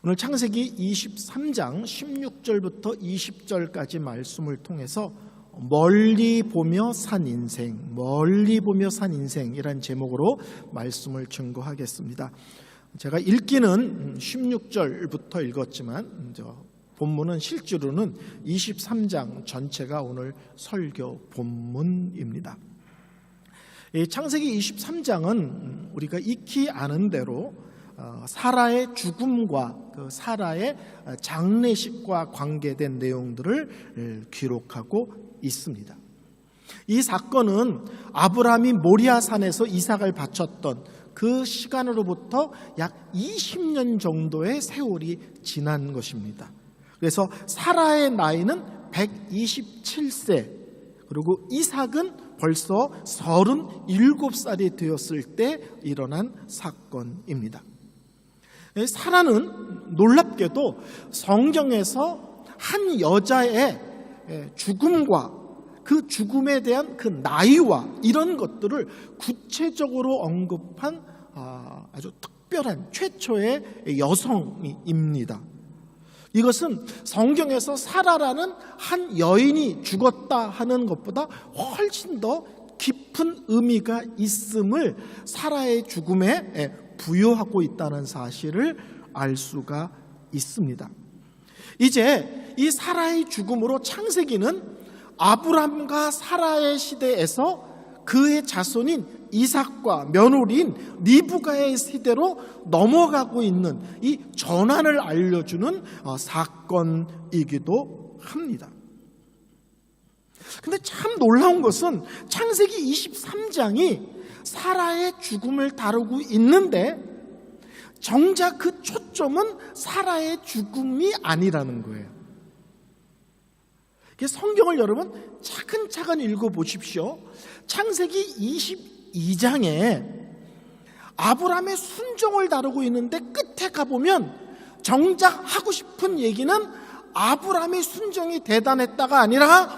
오늘 창세기 23장 16절부터 20절까지 말씀을 통해서 멀리 보며 산 인생, 멀리 보며 산 인생이란 제목으로 말씀을 증거하겠습니다. 제가 읽기는 16절부터 읽었지만 본문은 실제로는 23장 전체가 오늘 설교 본문입니다. 창세기 23장은 우리가 익히 아는 대로 사라의 죽음과 그 사라의 장례식과 관계된 내용들을 기록하고 있습니다. 이 사건은 아브라함이 모리아산에서 이삭을 바쳤던 그 시간으로부터 약 20년 정도의 세월이 지난 것입니다. 그래서 사라의 나이는 127세, 그리고 이삭은 벌써 37살이 되었을 때 일어난 사건입니다. 사라는 놀랍게도 성경에서 한 여자의 죽음과 그 죽음에 대한 그 나이와 이런 것들을 구체적으로 언급한 아주 특별한 최초의 여성입니다. 이것은 성경에서 사라라는 한 여인이 죽었다 하는 것보다 훨씬 더 깊은 의미가 있음을 사라의 죽음에 부여하고 있다는 사실을 알 수가 있습니다. 이제 이 사라의 죽음으로 창세기는 아브람과 사라의 시대에서 그의 자손인 이삭과 며느리인 리브가의 시대로 넘어가고 있는 이 전환을 알려주는 사건이기도 합니다. 근데 참 놀라운 것은 창세기 23장이 사라의 죽음을 다루고 있는데 정작 그 초점은 사라의 죽음이 아니라는 거예요. 성경을 여러분 차근차근 읽어보십시오. 창세기 22장에 아브라함의 순종을 다루고 있는데 끝에 가보면 정작 하고 싶은 얘기는 아브라함의 순종이 대단했다가 아니라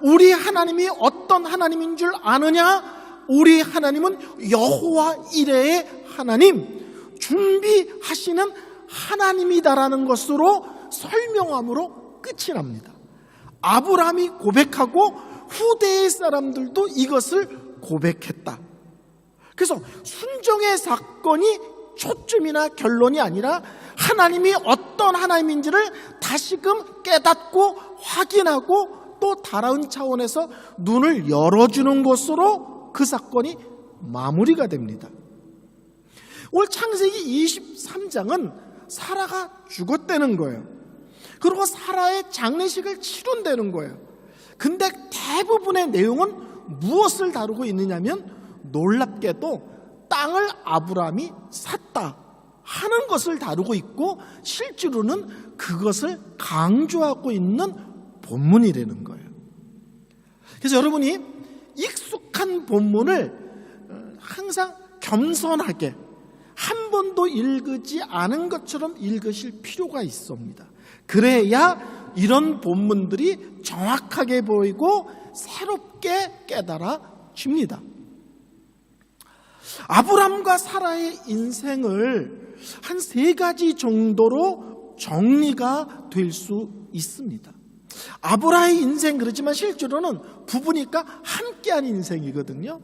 우리 하나님이 어떤 하나님인 줄 아느냐? 우리 하나님은 여호와 이레의 하나님, 준비하시는 하나님이다라는 것으로 설명함으로 끝이 납니다. 아브라함이 고백하고 후대의 사람들도 이것을 고백했다. 그래서 순종의 사건이 초점이나 결론이 아니라 하나님이 어떤 하나님인지를 다시금 깨닫고 확인하고 또 다른 차원에서 눈을 열어주는 것으로 그 사건이 마무리가 됩니다. 오늘 창세기 23장은 사라가 죽었다는 거예요. 그리고 사라의 장례식을 치른다는 거예요. 근데 대부분의 내용은 무엇을 다루고 있느냐면 놀랍게도 땅을 아브라함이 샀다 하는 것을 다루고 있고 실제로는 그것을 강조하고 있는 본문이라는 거예요. 그래서 여러분이 익숙한 본문을 항상 겸손하게 한 번도 읽지 않은 것처럼 읽으실 필요가 있습니다. 그래야 이런 본문들이 정확하게 보이고 새롭게 깨달아집니다. 아브람과 사라의 인생을 한 3가지 정도로 정리가 될 수 있습니다. 아브라의 인생 그렇지만 실제로는 부부니까 함께한 인생이거든요.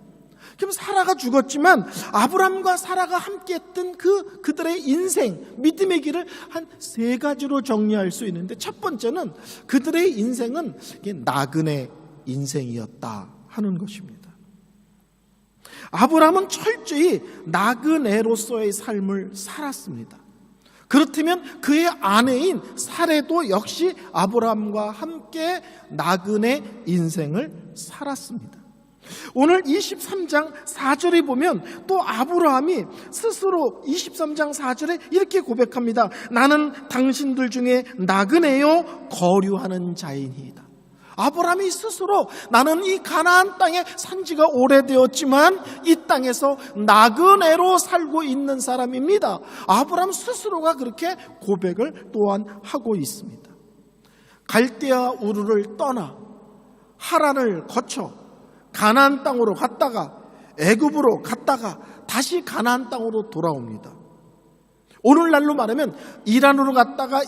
그럼 사라가 죽었지만 아브람과 사라가 함께했던 그들의 인생, 믿음의 길을 한 3가지로 정리할 수 있는데 첫 번째는 그들의 인생은 나그네 인생이었다 하는 것입니다. 아브람은 철저히 나그네로서의 삶을 살았습니다. 그렇다면 그의 아내인 사레도 역시 아브람과 함께 나그네 인생을 살았습니다. 오늘 23장 4절에 보면 또 아브라함이 스스로 23장 4절에 이렇게 고백합니다. 나는 당신들 중에 나그네요 거류하는 자이니이다. 아브라함이 스스로 나는 이 가나안 땅에 산 지가 오래되었지만 이 땅에서 나그네로 살고 있는 사람입니다. 아브라함 스스로가 그렇게 고백을 또한 하고 있습니다. 갈대아 우르를 떠나 하란을 거쳐 가나안 땅으로 갔다가 애굽으로 갔다가 다시 가나안 땅으로 돌아옵니다. 오늘날로 말하면 이란으로 갔다가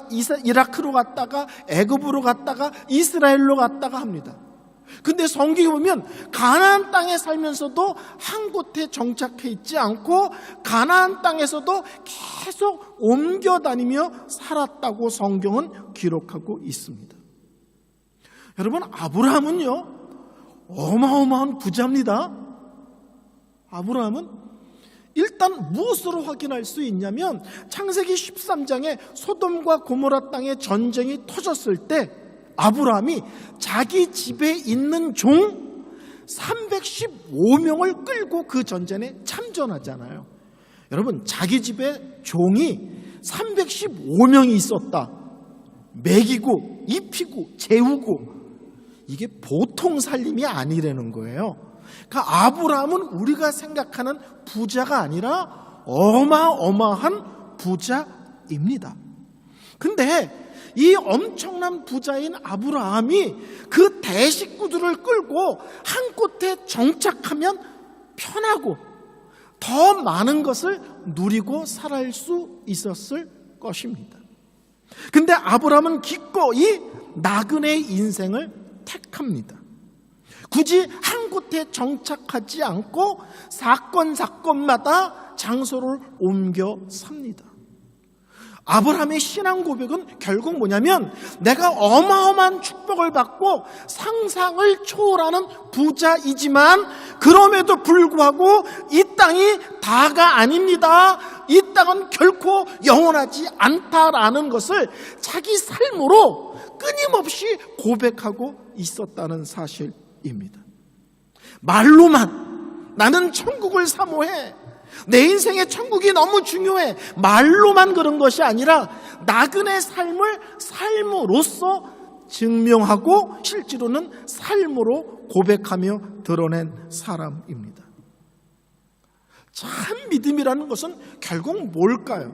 이라크로 갔다가 애굽으로 갔다가 이스라엘로 갔다가 합니다. 근데 성경에 보면 가나안 땅에 살면서도 한 곳에 정착해 있지 않고 가나안 땅에서도 계속 옮겨 다니며 살았다고 성경은 기록하고 있습니다. 여러분, 아브라함은요 어마어마한 부자입니다. 아브라함은 일단 무엇으로 확인할 수 있냐면 창세기 13장에 소돔과 고모라 땅에 전쟁이 터졌을 때 아브라함이 자기 집에 있는 종 315명을 끌고 그 전쟁에 참전하잖아요. 여러분, 자기 집에 종이 315명이 있었다. 먹이고 입히고 재우고, 이게 보통 살림이 아니라는 거예요. 그러니까 아브라함은 우리가 생각하는 부자가 아니라 어마어마한 부자입니다. 근데 이 엄청난 부자인 아브라함이 그 대식구들을 끌고 한 곳에 정착하면 편하고 더 많은 것을 누리고 살아갈 수 있었을 것입니다. 근데 아브라함은 기꺼이 나그네의 인생을 택합니다. 굳이 한 곳에 정착하지 않고 사건마다 장소를 옮겨 삽니다. 아브라함의 신앙 고백은 결국 뭐냐면 내가 어마어마한 축복을 받고 상상을 초월하는 부자이지만 그럼에도 불구하고 이 땅이 다가 아닙니다. 이 땅은 결코 영원하지 않다라는 것을 자기 삶으로 끊임없이 고백하고 있었다는 사실입니다. 말로만 나는 천국을 사모해, 내 인생의 천국이 너무 중요해, 말로만 그런 것이 아니라 나그네 삶을 삶으로써 증명하고 실제로는 삶으로 고백하며 드러낸 사람입니다. 참 믿음이라는 것은 결국 뭘까요?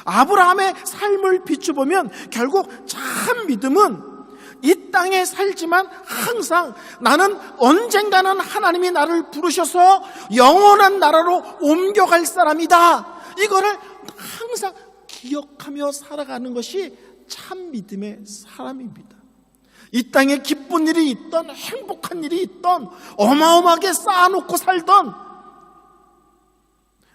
아브라함의 삶을 비춰보면 결국 참 믿음은 이 땅에 살지만 항상 나는 언젠가는 하나님이 나를 부르셔서 영원한 나라로 옮겨갈 사람이다, 이거를 항상 기억하며 살아가는 것이 참 믿음의 사람입니다. 이 땅에 기쁜 일이 있던 행복한 일이 있던 어마어마하게 쌓아놓고 살던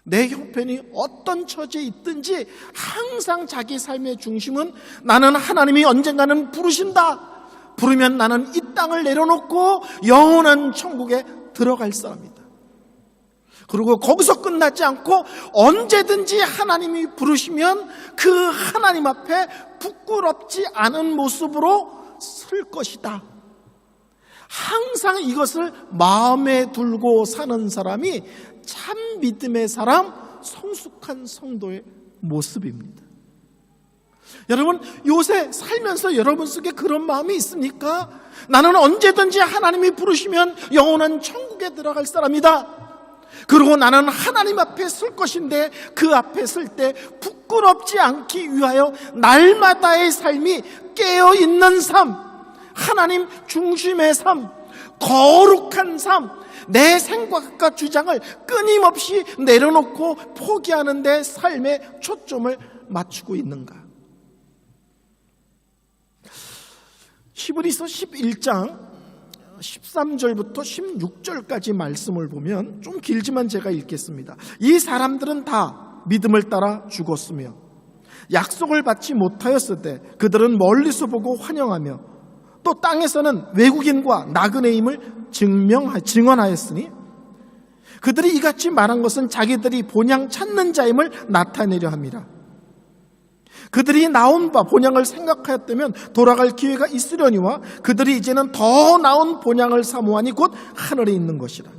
내 형편이 어떤 처지에 있든지 항상 자기 삶의 중심은 나는 하나님이 언젠가는 부르신다, 부르면 나는 이 땅을 내려놓고 영원한 천국에 들어갈 사람이다. 그리고 거기서 끝나지 않고 언제든지 하나님이 부르시면 그 하나님 앞에 부끄럽지 않은 모습으로 설 것이다. 항상 이것을 마음에 두고 사는 사람이 참 믿음의 사람, 성숙한 성도의 모습입니다. 여러분, 요새 살면서 여러분 속에 그런 마음이 있습니까? 나는 언제든지 하나님이 부르시면 영원한 천국에 들어갈 사람이다. 그리고 나는 하나님 앞에 설 것인데 그 앞에 설 때 부끄럽지 않기 위하여 날마다의 삶이 깨어있는 삶, 하나님 중심의 삶, 거룩한 삶, 내 생각과 주장을 끊임없이 내려놓고 포기하는 데 삶의 초점을 맞추고 있는가? 히브리서 11장 13절부터 16절까지 말씀을 보면 좀 길지만 제가 읽겠습니다. 이 사람들은 다 믿음을 따라 죽었으며 약속을 받지 못하였을 때 그들은 멀리서 보고 환영하며 또 땅에서는 외국인과 나그네임을 증언하였으니 그들이 이같이 말한 것은 자기들이 본향 찾는 자임을 나타내려 함이라. 그들이 나온 바 본향을 생각하였다면 돌아갈 기회가 있으려니와 그들이 이제는 더 나은 본향을 사모하니 곧 하늘에 있는 것이라.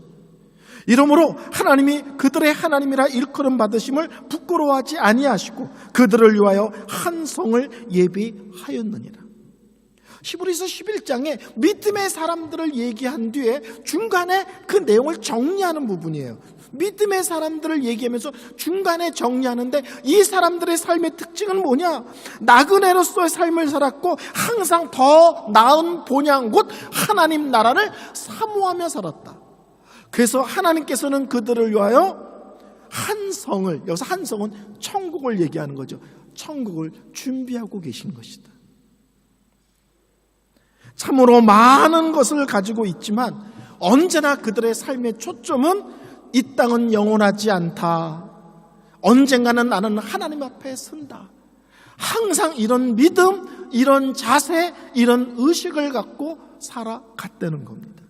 이러므로 하나님이 그들의 하나님이라 일컬음 받으심을 부끄러워하지 아니하시고 그들을 위하여 한 성을 예비하였느니라. 히브리서 11장에 믿음의 사람들을 얘기한 뒤에 중간에 그 내용을 정리하는 부분이에요. 믿음의 사람들을 얘기하면서 중간에 정리하는데 이 사람들의 삶의 특징은 뭐냐? 나그네로서의 삶을 살았고 항상 더 나은 본향 곧 하나님 나라를 사모하며 살았다. 그래서 하나님께서는 그들을 위하여 한성을, 여기서 한성은 천국을 얘기하는 거죠. 천국을 준비하고 계신 것이다. 참으로 많은 것을 가지고 있지만 언제나 그들의 삶의 초점은 이 땅은 영원하지 않다. 언젠가는 나는 하나님 앞에 선다. 항상 이런 믿음, 이런 자세, 이런 의식을 갖고 살아갔다는 겁니다.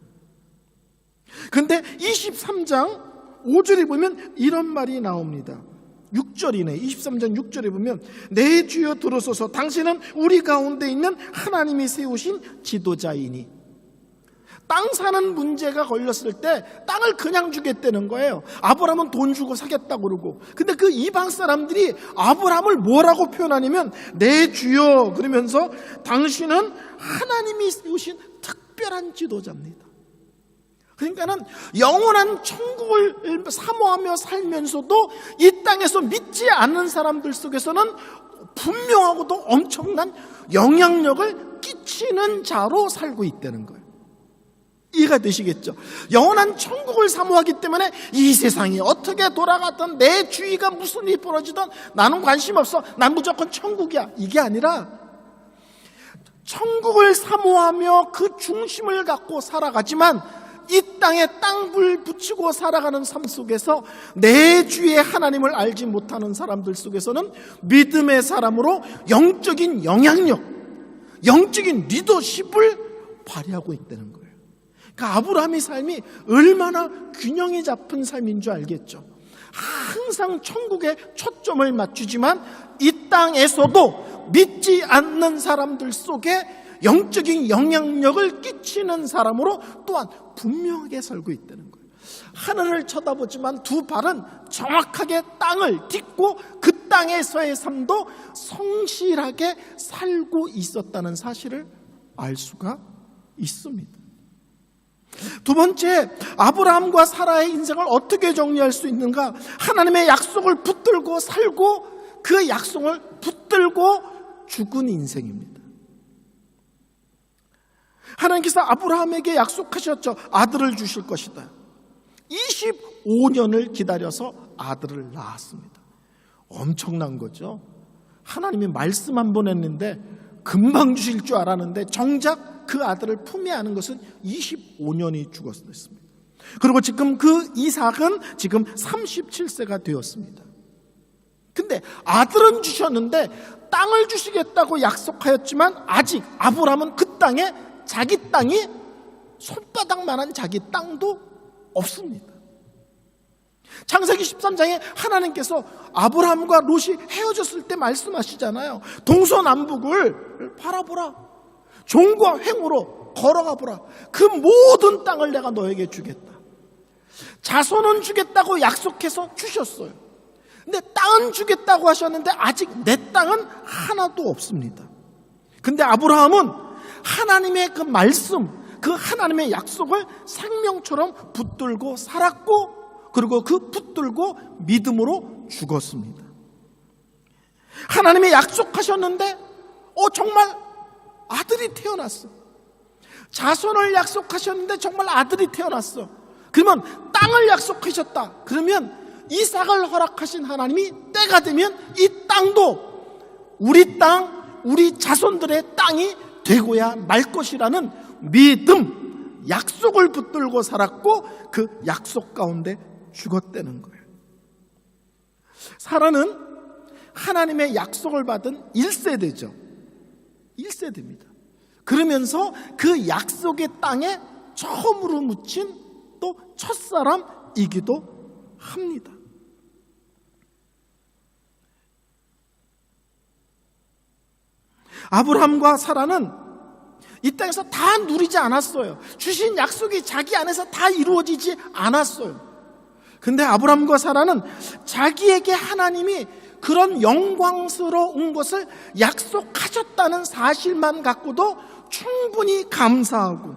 그런데 23장 5절에 보면 이런 말이 나옵니다. 6절이네. 23장 6절에 보면 내 주여 들으소서, 당신은 우리 가운데 있는 하나님이 세우신 지도자이니. 땅 사는 문제가 걸렸을 때 땅을 그냥 주겠다는 거예요. 아브라함은 돈 주고 사겠다고 그러고. 근데 그 이방 사람들이 아브라함을 뭐라고 표현하냐면 내 주여 그러면서 당신은 하나님이 세우신 특별한 지도자입니다. 그러니까는 영원한 천국을 사모하며 살면서도 이 땅에서 믿지 않는 사람들 속에서는 분명하고도 엄청난 영향력을 끼치는 자로 살고 있다는 거예요. 이해가 되시겠죠? 영원한 천국을 사모하기 때문에 이 세상이 어떻게 돌아갔든 내 주위가 무슨 일이 벌어지든 나는 관심 없어. 난 무조건 천국이야. 이게 아니라 천국을 사모하며 그 중심을 갖고 살아가지만 이 땅에 땅불 붙이고 살아가는 삶 속에서 내 주의 하나님을 알지 못하는 사람들 속에서는 믿음의 사람으로 영적인 영향력, 영적인 리더십을 발휘하고 있다는 거예요. 그러니까 아브라함의 삶이 얼마나 균형이 잡힌 삶인 줄 알겠죠. 항상 천국에 초점을 맞추지만 이 땅에서도 믿지 않는 사람들 속에 영적인 영향력을 끼치는 사람으로 또한 분명하게 살고 있다는 거예요. 하늘을 쳐다보지만 두 발은 정확하게 땅을 딛고 그 땅에서의 삶도 성실하게 살고 있었다는 사실을 알 수가 있습니다. 두 번째, 아브라함과 사라의 인생을 어떻게 정리할 수 있는가? 하나님의 약속을 붙들고 살고 그 약속을 붙들고 죽은 인생입니다. 하나님께서 아브라함에게 약속하셨죠. 아들을 주실 것이다. 25년을 기다려서 아들을 낳았습니다. 엄청난 거죠. 하나님이 말씀 한 번 했는데 금방 주실 줄 알았는데 정작 그 아들을 품에 안은 것은 25년이 죽었습니다. 그리고 지금 그 이삭은 지금 37세가 되었습니다. 근데 아들은 주셨는데 땅을 주시겠다고 약속하였지만 아직 아브라함은 그 땅에 자기 땅이 손바닥만한 자기 땅도 없습니다. 창세기 13장에 하나님께서 아브라함과 롯이 헤어졌을 때 말씀하시잖아요. 동서남북을 바라보라. 종과 횡으로 걸어가 보라. 그 모든 땅을 내가 너에게 주겠다. 자손은 주겠다고 약속해서 주셨어요. 근데 땅은 주겠다고 하셨는데 아직 내 땅은 하나도 없습니다. 근데 아브라함은 하나님의 그 말씀, 그 하나님의 약속을 생명처럼 붙들고 살았고, 그리고 그 붙들고 믿음으로 죽었습니다. 하나님의 약속하셨는데 정말 아들이 태어났어. 자손을 약속하셨는데 정말 아들이 태어났어. 그러면 땅을 약속하셨다. 그러면 이삭을 허락하신 하나님이 때가 되면 이 땅도 우리 땅, 우리 자손들의 땅이 되고야 말 것이라는 믿음, 약속을 붙들고 살았고 그 약속 가운데 죽었다는 거예요. 사라는 하나님의 약속을 받은 1세대죠. 1세대입니다. 그러면서 그 약속의 땅에 처음으로 묻힌 또 첫사람이기도 합니다. 아브라함과 사라는 이 땅에서 다 누리지 않았어요. 주신 약속이 자기 안에서 다 이루어지지 않았어요. 근데 아브라함과 사라는 자기에게 하나님이 그런 영광스러운 것을 약속하셨다는 사실만 갖고도 충분히 감사하고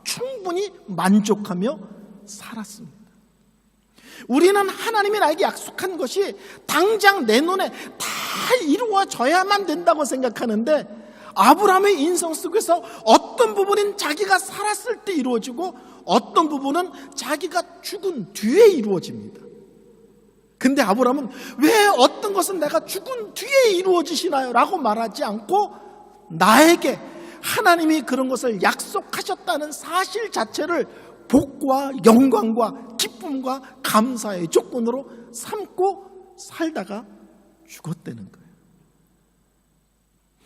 충분히 만족하며 살았습니다. 우리는 하나님이 나에게 약속한 것이 당장 내 눈에 다 이루어져야만 된다고 생각하는데 아브라함의 인생 속에서 어떤 부분은 자기가 살았을 때 이루어지고 어떤 부분은 자기가 죽은 뒤에 이루어집니다. 근데 아브라함은 왜 어떤 것은 내가 죽은 뒤에 이루어지시나요? 라고 말하지 않고 나에게 하나님이 그런 것을 약속하셨다는 사실 자체를 복과 영광과 기쁨과 감사의 조건으로 삼고 살다가 죽었다는 거예요.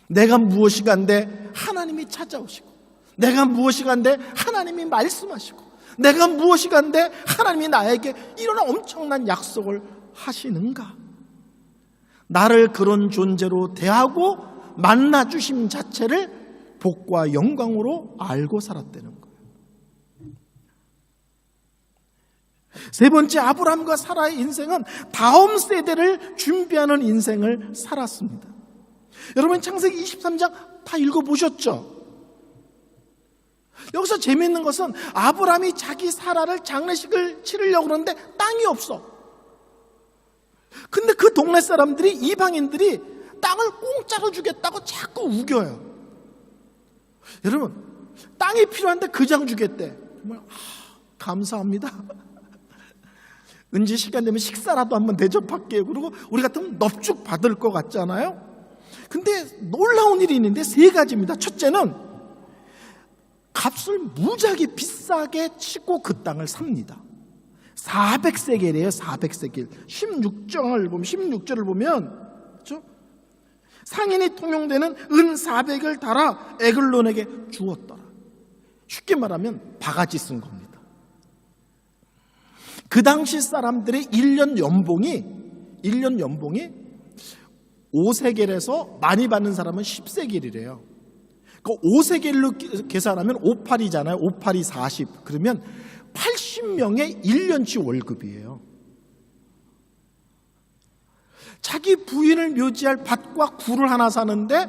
내가 무엇이 간데 하나님이 찾아오시고, 내가 무엇이 간데 하나님이 말씀하시고, 내가 무엇이 간데 하나님이 나에게 이런 엄청난 약속을 하시는가? 나를 그런 존재로 대하고 만나주심 자체를 복과 영광으로 알고 살았다는 거예요. 세 번째, 아브라함과 사라의 인생은 다음 세대를 준비하는 인생을 살았습니다. 여러분 창세기 23장 다 읽어보셨죠? 여기서 재미있는 것은 아브라함이 자기 사라를 장례식을 치르려고 그러는데 땅이 없어. 근데 그 동네 사람들이, 이방인들이 땅을 공짜로 주겠다고 자꾸 우겨요. 여러분, 땅이 필요한데 그장 주겠대. 정말 감사합니다. 은지 시간 되면 식사라도 한번 대접할게요. 그리고 우리 같으면 넙죽 받을 것 같잖아요. 근데 놀라운 일이 있는데 세 가지입니다. 첫째는 값을 무지하게 비싸게 치고 그 땅을 삽니다. 400세겔이에요. 400세겔. 16절을 보면 그렇죠? 상인이 통용되는 은 400을 달아 에글론에게 주었더라. 쉽게 말하면 바가지 쓴 겁니다. 그 당시 사람들의 1년 연봉이 5세겔에서 많이 받는 사람은 10세겔이래요. 그 5세겔로 계산하면 58이잖아요. 58이 40. 그러면 80명의 1년치 월급이에요. 자기 부인을 묘지할 밭과 굴을 하나 사는데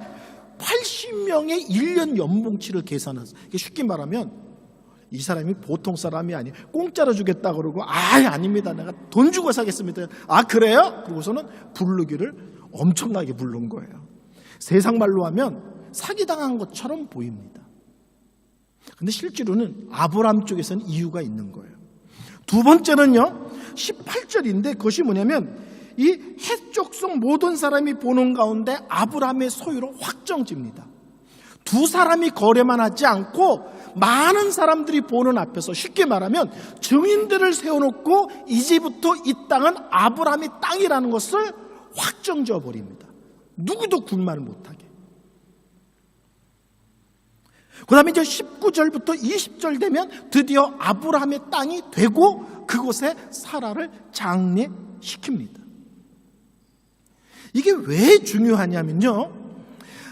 80명의 1년 연봉치를 계산해서, 쉽게 말하면 이 사람이 보통 사람이 아니에요. 공짜로 주겠다 그러고 아닙니다. 내가 돈 주고 사겠습니다. 그래요? 그러고서는 부르기를 엄청나게 부른 거예요. 세상 말로 하면 사기당한 것처럼 보입니다. 근데 실제로는 아브라함 쪽에서는 이유가 있는 거예요. 두 번째는요, 18절인데 그것이 뭐냐면 이 해족속 모든 사람이 보는 가운데 아브라함의 소유로 확정집니다. 두 사람이 거래만 하지 않고 많은 사람들이 보는 앞에서, 쉽게 말하면 증인들을 세워놓고 이제부터 이 땅은 아브라함의 땅이라는 것을 확정지어 버립니다. 누구도 굴말 못하게. 그 다음에 이제 19절부터 20절 되면 드디어 아브라함의 땅이 되고 그곳에 사라를 장례시킵니다. 이게 왜 중요하냐면요,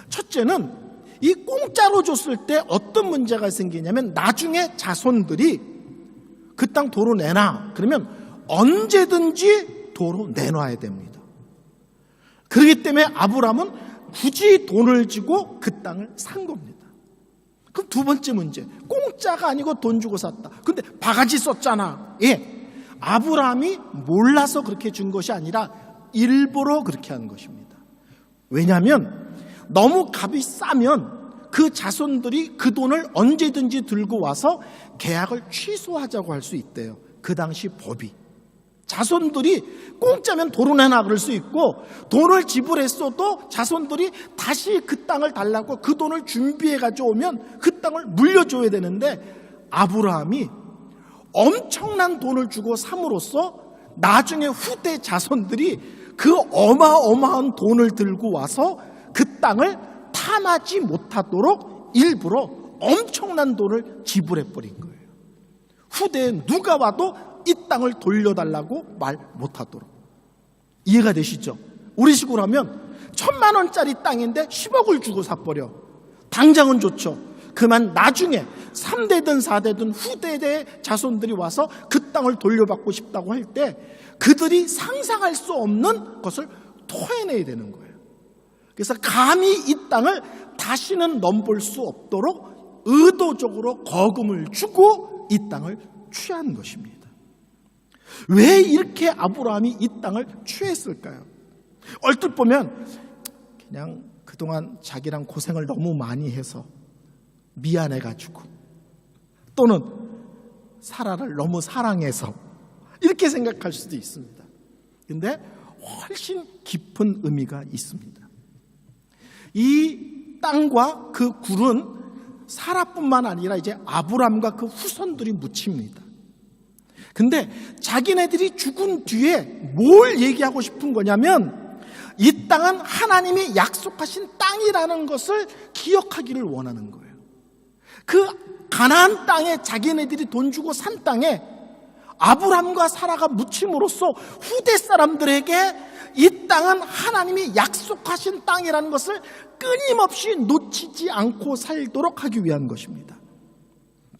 첫째는 이 공짜로 줬을 때 어떤 문제가 생기냐면 나중에 자손들이 그 땅 도로 내놔 그러면 언제든지 도로 내놔야 됩니다. 그렇기 때문에 아브라함은 굳이 돈을 주고 그 땅을 산 겁니다. 그럼 두 번째 문제, 공짜가 아니고 돈 주고 샀다. 근데 바가지 썼잖아. 아브라함이 몰라서 그렇게 준 것이 아니라 일부러 그렇게 한 것입니다. 왜냐하면 너무 값이 싸면 그 자손들이 그 돈을 언제든지 들고 와서 계약을 취소하자고 할 수 있대요. 그 당시 법이. 자손들이 공짜면 도로 내놔 그럴 수 있고, 돈을 지불했어도 자손들이 다시 그 땅을 달라고 그 돈을 준비해 가져오면 그 땅을 물려줘야 되는데, 아브라함이 엄청난 돈을 주고 삼으로써 나중에 후대 자손들이 그 어마어마한 돈을 들고 와서 그 땅을 탐하지 못하도록 일부러 엄청난 돈을 지불해버린 거예요. 후대에 누가 와도 이 땅을 돌려달라고 말 못하도록. 이해가 되시죠? 우리 식으로 하면 1,000만 원짜리 땅인데 10억을 주고 사버려. 당장은 좋죠. 그만 나중에 3대든 4대든 후대의 자손들이 와서 그 땅을 돌려받고 싶다고 할 때 그들이 상상할 수 없는 것을 토해내야 되는 거예요. 그래서 감히 이 땅을 다시는 넘볼 수 없도록 의도적으로 거금을 주고 이 땅을 취한 것입니다. 왜 이렇게 아브라함이 이 땅을 취했을까요? 얼핏 보면 그냥 그동안 자기랑 고생을 너무 많이 해서 미안해가지고, 또는 사라를 너무 사랑해서 이렇게 생각할 수도 있습니다. 근데 훨씬 깊은 의미가 있습니다. 이 땅과 그 굴은 사라뿐만 아니라 이제 아브람과 그 후손들이 묻힙니다. 근데 자기네들이 죽은 뒤에 뭘 얘기하고 싶은 거냐면 이 땅은 하나님이 약속하신 땅이라는 것을 기억하기를 원하는 거예요. 그 가나안 땅에 자기네들이 돈 주고 산 땅에 아브람과 사라가 묻힘으로써 후대 사람들에게 이 땅은 하나님이 약속하신 땅이라는 것을 끊임없이 놓치지 않고 살도록 하기 위한 것입니다.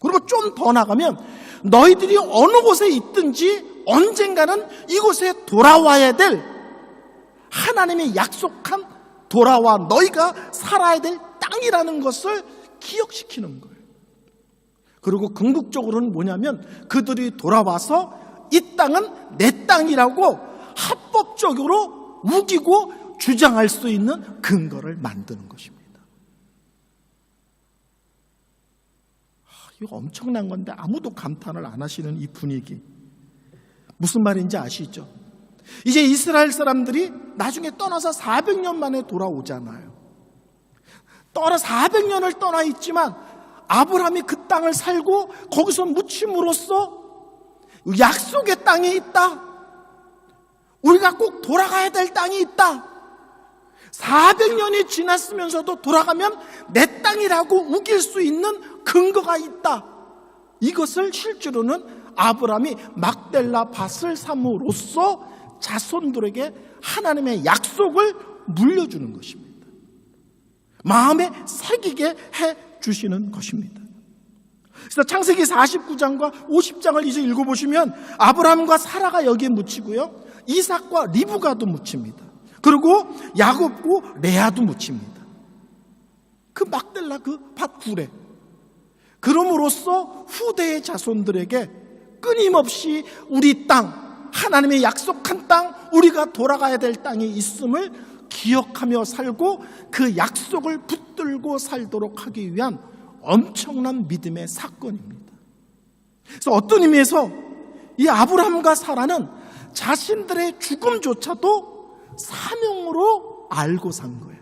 그리고 좀 더 나가면 너희들이 어느 곳에 있든지 언젠가는 이곳에 돌아와야 될 하나님이 약속한 돌아와 너희가 살아야 될 땅이라는 것을 기억시키는 거예요. 그리고 궁극적으로는 뭐냐면 그들이 돌아와서 이 땅은 내 땅이라고 합법적으로 우기고 주장할 수 있는 근거를 만드는 것입니다. 이거 엄청난 건데 아무도 감탄을 안 하시는 이 분위기. 무슨 말인지 아시죠? 이제 이스라엘 사람들이 나중에 떠나서 400년 만에 돌아오잖아요. 400년을 떠나 있지만 아브라함이 그 땅을 살고 거기서 묻힘으로써 약속의 땅이 있다. 우리가 꼭 돌아가야 될 땅이 있다. 400년이 지났으면서도 돌아가면 내 땅이라고 우길 수 있는 근거가 있다. 이것을 실제로는 아브라함이 막델라 밭을 삼음으로써 자손들에게 하나님의 약속을 물려주는 것입니다. 마음에 새기게 해 주시는 것입니다. 그래서 창세기 49장과 50장을 이제 읽어보시면 아브라함과 사라가 여기에 묻히고요, 이삭과 리브가도 묻힙니다. 그리고 야곱과 레아도 묻힙니다. 그 막델라 그 밭 굴에. 그럼으로써 후대의 자손들에게 끊임없이 우리 땅, 하나님의 약속한 땅, 우리가 돌아가야 될 땅이 있음을 기억하며 살고 그 약속을 붙들고 살도록 하기 위한 엄청난 믿음의 사건입니다. 그래서 어떤 의미에서 이 아브라함과 사라는 자신들의 죽음조차도 사명으로 알고 산 거예요.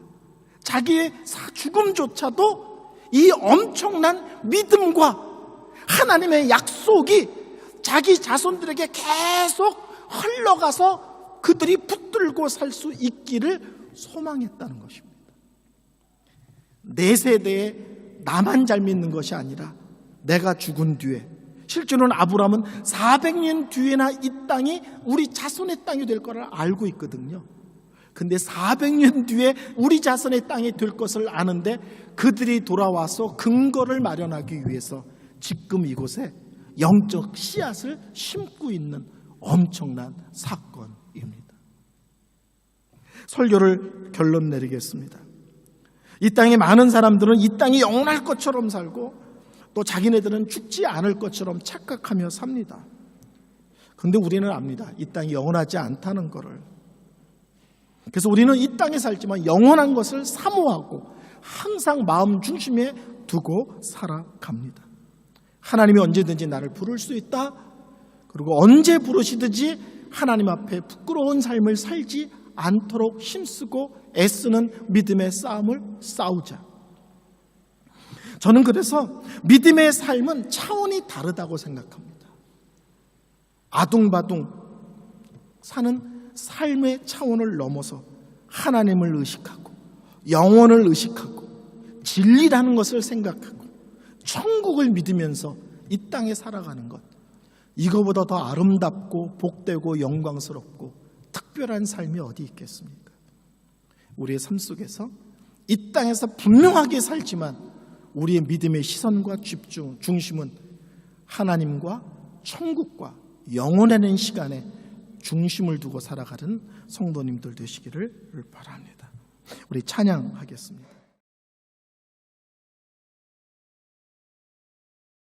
자기의 죽음조차도 이 엄청난 믿음과 하나님의 약속이 자기 자손들에게 계속 흘러가서 그들이 붙들고 살 수 있기를 소망했다는 것입니다. 내 세대에 나만 잘 믿는 것이 아니라 내가 죽은 뒤에, 실제로는 아브라함은 400년 뒤에나 이 땅이 우리 자손의 땅이 될 거를 알고 있거든요. 근데 400년 뒤에 우리 자손의 땅이 될 것을 아는데 그들이 돌아와서 근거를 마련하기 위해서 지금 이곳에 영적 씨앗을 심고 있는 엄청난 사건입니다. 설교를 결론 내리겠습니다. 이 땅에 많은 사람들은 이 땅이 영원할 것처럼 살고 또 자기네들은 죽지 않을 것처럼 착각하며 삽니다. 그런데 우리는 압니다. 이 땅이 영원하지 않다는 것을. 그래서 우리는 이 땅에 살지만 영원한 것을 사모하고 항상 마음 중심에 두고 살아갑니다. 하나님이 언제든지 나를 부를 수 있다. 그리고 언제 부르시든지 하나님 앞에 부끄러운 삶을 살지 않도록 힘쓰고 애쓰는 믿음의 싸움을 싸우자. 저는 그래서 믿음의 삶은 차원이 다르다고 생각합니다. 아둥바둥 사는 삶의 차원을 넘어서 하나님을 의식하고 영혼을 의식하고 진리라는 것을 생각하고 천국을 믿으면서 이 땅에 살아가는 것, 이거보다 더 아름답고 복되고 영광스럽고 특별한 삶이 어디 있겠습니까? 우리의 삶 속에서 이 땅에서 분명하게 살지만 우리의 믿음의 시선과 중심은 하나님과 천국과 영원하는 시간에 중심을 두고 살아가는 성도님들 되시기를 바랍니다. 우리 찬양하겠습니다.